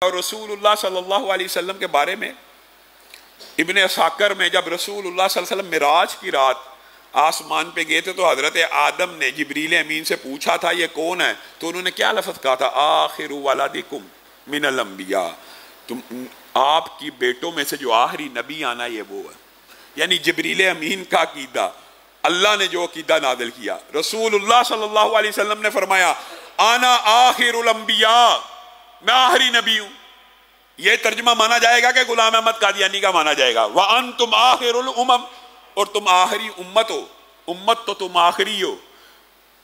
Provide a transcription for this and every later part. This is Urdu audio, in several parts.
اور رسول اللہ صلی اللہ علیہ وسلم کے بارے میں ابن اساکر میں جب رسول اللہ صلی اللہ علیہ وسلم معراج کی رات آسمان پہ گئے تھے تو حضرت آدم نے جبریل امین سے پوچھا تھا یہ کون ہے، تو انہوں نے کیا لفظ کہا تھا؟ آخر ولدکم من الانبیاء، تم آپ کی بیٹوں میں سے جو آخری نبی آنا یہ وہ ہے. یعنی جبریل امین کا عقیدہ، اللہ نے جو عقیدہ نازل کیا، رسول اللہ صلی اللہ علیہ وسلم نے فرمایا آنا آخر الانبیاء، میں آخری نبی ہوں. یہ ترجمہ مانا جائے گا کہ غلام احمد قادیانی کا مانا جائے گا وَأَنْتُمْ آخر الامم، اور تم آخری امت ہو. امت تو تم آخری ہو،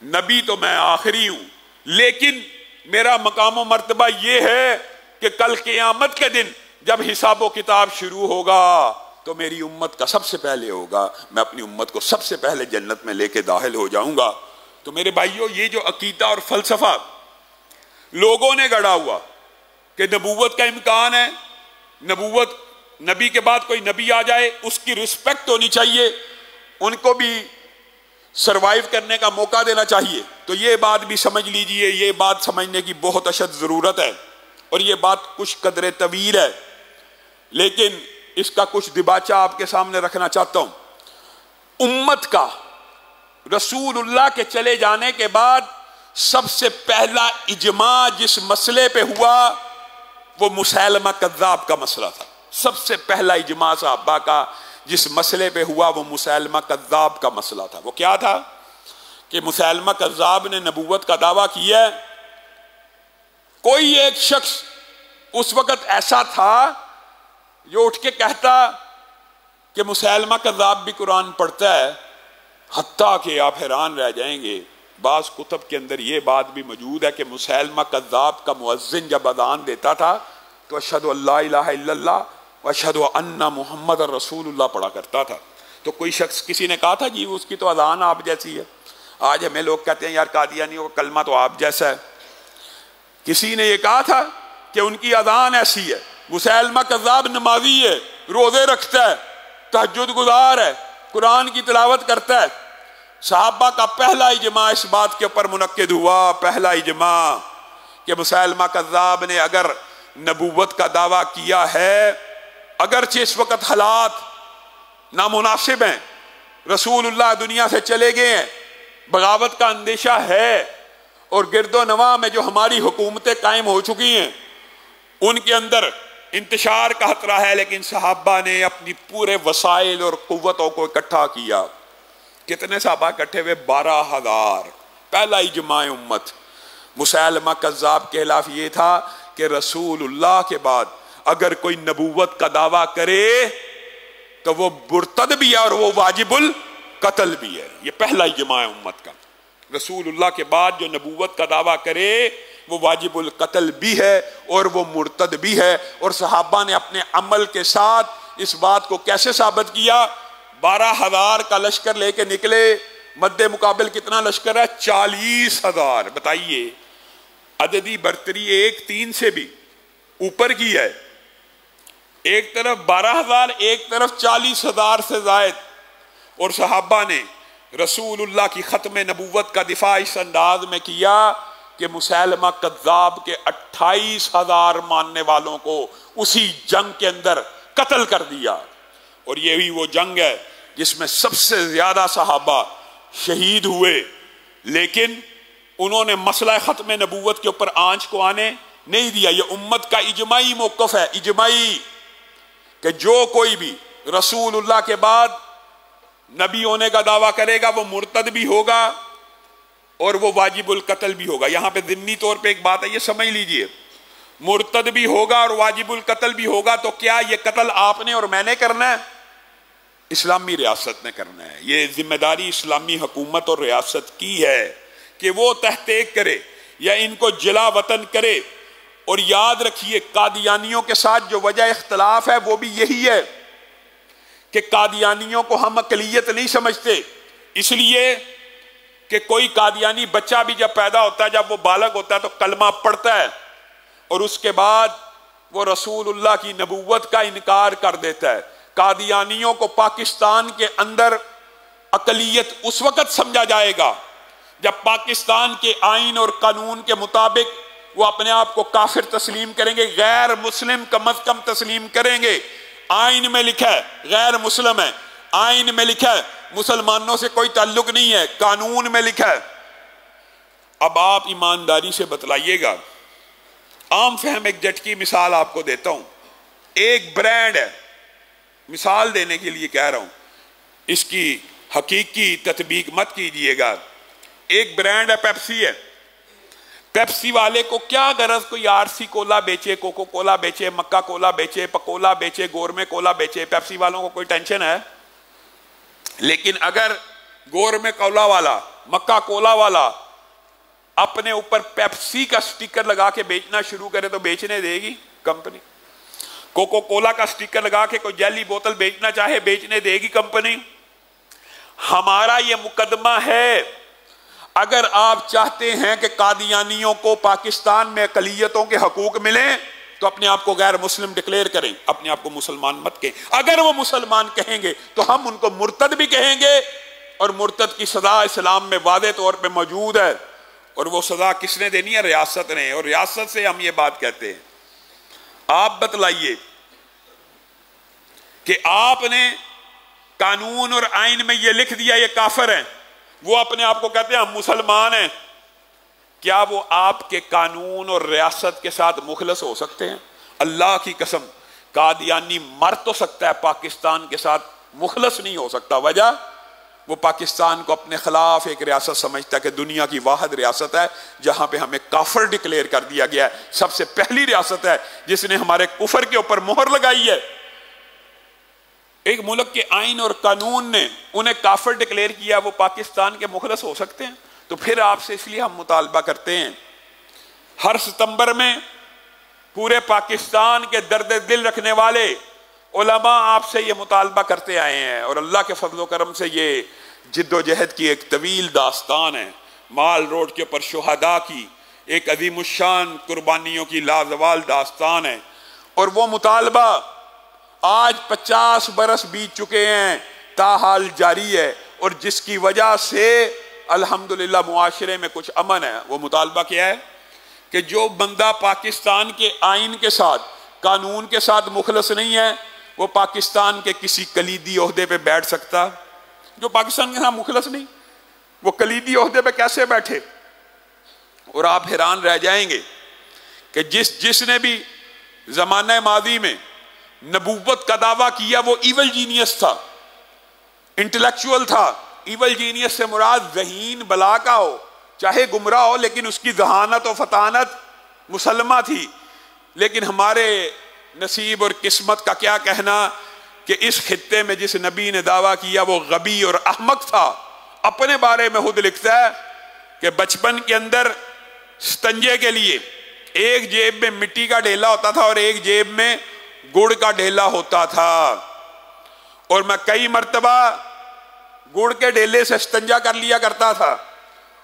نبی تو میں آخری ہوں، لیکن میرا مقام و مرتبہ یہ ہے کہ کل قیامت کے دن جب حساب و کتاب شروع ہوگا تو میری امت کا سب سے پہلے ہوگا، میں اپنی امت کو سب سے پہلے جنت میں لے کے داخل ہو جاؤں گا. تو میرے بھائیو، یہ جو عقیدہ اور فلسفہ لوگوں نے گڑھا ہوا کہ نبوت کا امکان ہے، نبوت نبی کے بعد کوئی نبی آ جائے اس کی رسپیکٹ ہونی چاہیے، ان کو بھی سروائیو کرنے کا موقع دینا چاہیے، تو یہ بات بھی سمجھ لیجئے، یہ بات سمجھنے کی بہت اشد ضرورت ہے. اور یہ بات کچھ قدر طویل ہے، لیکن اس کا کچھ دباچہ آپ کے سامنے رکھنا چاہتا ہوں. امت کا رسول اللہ کے چلے جانے کے بعد سب سے پہلا اجماع جس مسئلے پہ ہوا وہ مسیلمہ کذاب کا مسئلہ تھا. سب سے پہلا اجماع صحابہ کا جس مسئلے پہ ہوا وہ مسیلمہ کذاب کا مسئلہ تھا. وہ کیا تھا کہ مسیلمہ کذاب نے نبوت کا دعویٰ کیا ہے. کوئی ایک شخص اس وقت ایسا تھا جو اٹھ کے کہتا کہ مسیلمہ کذاب بھی قرآن پڑھتا ہے، حتیٰ کہ آپ حیران رہ جائیں گے بعض کتب کے اندر یہ بات بھی موجود ہے کہ مسیلمہ کذاب کا مؤذن جب اذان دیتا تھا تو اشہدو ان لا الہ الا اللہ و اشہدو ان محمد رسول اللہ پڑھا کرتا تھا. تو کوئی شخص کسی نے کہا تھا جی اس کی تو اذان آپ جیسی ہے. آج ہمیں لوگ کہتے ہیں یار قادیانیوں کا کلمہ تو آپ جیسا ہے. کسی نے یہ کہا تھا کہ ان کی اذان ایسی ہے. مسیلمہ کذاب نمازی ہے، روزے رکھتا ہے، تہجد گزار ہے، قرآن کی تلاوت کرتا ہے. صحابہ کا پہلا اجماع اس بات کے اوپر منعقد ہوا، پہلا اجماع کہ مسیلمہ کذاب نے اگر نبوت کا دعویٰ کیا ہے، اگرچہ اس وقت حالات نامناسب ہیں، رسول اللہ دنیا سے چلے گئے ہیں، بغاوت کا اندیشہ ہے، اور گرد و نواح میں جو ہماری حکومتیں قائم ہو چکی ہیں ان کے اندر انتشار کا خطرہ ہے، لیکن صحابہ نے اپنی پورے وسائل اور قوتوں کو اکٹھا کیا. کتنے صحابہ اکٹھے ہوئے؟ 12,000. پہلا اجماع امت. مسیلمہ کذاب کے خلاف یہ تھا کہ رسول اللہ کے بعد اگر کوئی نبوت کا دعویٰ کرے تو وہ مرتد بھی ہے اور وہ واجب القتل بھی ہے. یہ پہلا اجماع امت کا. رسول اللہ کے بعد جو نبوت کا دعویٰ کرے وہ واجب القتل بھی ہے اور وہ مرتد بھی ہے. اور صحابہ نے اپنے عمل کے ساتھ اس بات کو کیسے ثابت کیا؟ 12,000 کا لشکر لے کے نکلے، مد مقابل کتنا لشکر ہے؟ 40,000. بتائیے عددی برتری 1-3 سے بھی اوپر کی ہے. ایک طرف 12,000، ایک طرف 40,000 سے زائد. اور صحابہ نے رسول اللہ کی ختم نبوت کا دفاع اس انداز میں کیا کہ مسیلمہ کذاب کے 28,000 ماننے والوں کو اسی جنگ کے اندر قتل کر دیا. اور یہی وہ جنگ ہے جس میں سب سے زیادہ صحابہ شہید ہوئے، لیکن انہوں نے مسئلہ ختم نبوت کے اوپر آنچ کو آنے نہیں دیا. یہ امت کا اجماعی موقف ہے، اجماعی، کہ جو کوئی بھی رسول اللہ کے بعد نبی ہونے کا دعویٰ کرے گا وہ مرتد بھی ہوگا اور وہ واجب القتل بھی ہوگا. یہاں پہ ضمنی طور پہ ایک بات ہے، یہ سمجھ لیجئے، مرتد بھی ہوگا اور واجب القتل بھی ہوگا. تو کیا یہ قتل آپ نے اور میں نے کرنا ہے؟ اسلامی ریاست نے کرنا ہے. یہ ذمہ داری اسلامی حکومت اور ریاست کی ہے کہ وہ تحقیق کرے یا ان کو جلا وطن کرے. اور یاد رکھیے قادیانیوں کے ساتھ جو وجہ اختلاف ہے وہ بھی یہی ہے کہ قادیانیوں کو ہم اقلیت نہیں سمجھتے، اس لیے کہ کوئی قادیانی بچہ بھی جب پیدا ہوتا ہے، جب وہ بالغ ہوتا ہے تو کلمہ پڑھتا ہے اور اس کے بعد وہ رسول اللہ کی نبوت کا انکار کر دیتا ہے. قادیانیوں کو پاکستان کے اندر اقلیت اس وقت سمجھا جائے گا جب پاکستان کے آئین اور قانون کے مطابق وہ اپنے آپ کو کافر تسلیم کریں گے، غیر مسلم کم از کم تسلیم کریں گے۔ آئین میں لکھا ہے غیر مسلم ہے، آئین میں لکھا ہے مسلمانوں سے کوئی تعلق نہیں ہے، قانون میں لکھا ہے۔ اب آپ ایمانداری سے بتلائیے گا، عام فہم ایک جھٹکی مثال آپ کو دیتا ہوں۔ ایک برانڈ ہے، مثال دینے کے لیے کہہ رہا ہوں، اس کی حقیقی تطبیق مت کیجئے گا۔ ایک برانڈ ہے، پیپسی ہے۔ پیپسی والے کو کیا غرض کوئی آر سی کولا بیچے، کوکو کولا بیچے، مکہ کولا بیچے، پکولا بیچے، گورمے کولا بیچے؟ پیپسی والوں کو کوئی ٹینشن ہے؟ لیکن اگر گورمے کولا والا، مکہ کولا والا اپنے اوپر پیپسی کا سٹیکر لگا کے بیچنا شروع کرے تو بیچنے دے گی کمپنی؟ کوکو کولا کا سٹیکر لگا کے کوئی جیلی بوتل بیچنا چاہے بیچنے دے گی کمپنی؟ ہمارا یہ مقدمہ ہے، اگر آپ چاہتے ہیں کہ قادیانیوں کو پاکستان میں اقلیتوں کے حقوق ملیں تو اپنے آپ کو غیر مسلم ڈکلیئر کریں، اپنے آپ کو مسلمان مت کہیں۔ اگر وہ مسلمان کہیں گے تو ہم ان کو مرتد بھی کہیں گے، اور مرتد کی سزا اسلام میں واضح طور پہ موجود ہے، اور وہ سزا کس نے دینی ہے؟ ریاست نے، اور ریاست سے ہم یہ بات کہتے ہیں۔ آپ بتلائیے کہ آپ نے قانون اور آئین میں یہ لکھ دیا یہ کافر ہیں، وہ اپنے آپ کو کہتے ہیں ہم مسلمان ہیں، کیا وہ آپ کے قانون اور ریاست کے ساتھ مخلص ہو سکتے ہیں؟ اللہ کی قسم، قادیانی مر تو سکتا ہے، پاکستان کے ساتھ مخلص نہیں ہو سکتا۔ وجہ وہ پاکستان کو اپنے خلاف ایک ریاست سمجھتا ہے کہ دنیا کی واحد ریاست ہے جہاں پہ ہمیں کافر ڈکلیئر کر دیا گیا ہے، سب سے پہلی ریاست ہے جس نے ہمارے کفر کے اوپر مہر لگائی ہے۔ ایک ملک کے آئین اور قانون نے انہیں کافر ڈکلیئر کیا، وہ پاکستان کے مخلص ہو سکتے ہیں؟ تو پھر آپ سے اس لیے ہم مطالبہ کرتے ہیں، ہر ستمبر میں پورے پاکستان کے درد دل رکھنے والے علماء آپ سے یہ مطالبہ کرتے آئے ہیں، اور اللہ کے فضل و کرم سے یہ جد و جہد کی ایک طویل داستان ہے، مال روڈ کے اوپر شہداء کی ایک عظیم الشان قربانیوں کی لازوال داستان ہے، اور وہ مطالبہ آج 50 برس بیت چکے ہیں، تاحال جاری ہے، اور جس کی وجہ سے الحمدللہ معاشرے میں کچھ امن ہے۔ وہ مطالبہ کیا ہے کہ جو بندہ پاکستان کے آئین کے ساتھ، قانون کے ساتھ مخلص نہیں ہے، وہ پاکستان کے کسی کلیدی عہدے پہ بیٹھ سکتا؟ جو پاکستان کے ساتھ مخلص نہیں، وہ کلیدی عہدے پہ کیسے بیٹھے؟ اور آپ حیران رہ جائیں گے کہ جس نے بھی زمانہ ماضی میں نبوت کا دعویٰ کیا وہ ایول جینیس تھا، انٹلیکچوئل تھا۔ ایول جینیس سے مراد ذہین بلا کا ہو، چاہے گمراہ ہو، لیکن اس کی ذہانت و فطانت مسلمہ تھی۔ لیکن ہمارے نصیب اور قسمت کا کیا کہنا کہ اس خطے میں جس نبی نے دعویٰ کیا وہ غبی اور احمق تھا۔ اپنے بارے میں خود لکھتا ہے کہ بچپن کے اندر ستنجے کے لیے ایک جیب میں مٹی کا ڈھیلا ہوتا تھا اور ایک جیب میں گڑ کا ڈھیلا ہوتا تھا، اور میں کئی مرتبہ گڑ کے ڈھیلے سے استنجا کر لیا کرتا تھا،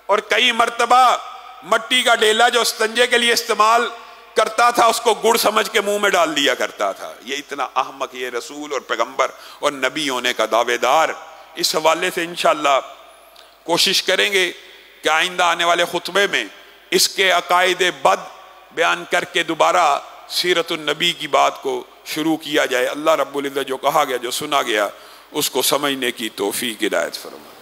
اور کئی مرتبہ مٹی کا ڈھیلا جو استنجے کے لیے استعمال کرتا تھا اس کو گڑ سمجھ کے منہ میں ڈال لیا کرتا تھا۔ یہ اتنا احمق یہ رسول اور پیغمبر اور نبی ہونے کا دعوے دار۔ اس حوالے سے انشاءاللہ کوشش کریں گے کہ آئندہ آنے والے خطبے میں اس کے عقائد بد بیان کر کے دوبارہ سیرت النبی کی بات کو شروع کیا جائے۔ اللہ رب العزت جو کہا گیا، جو سنا گیا، اس کو سمجھنے کی توفیق عنایت فرمائے۔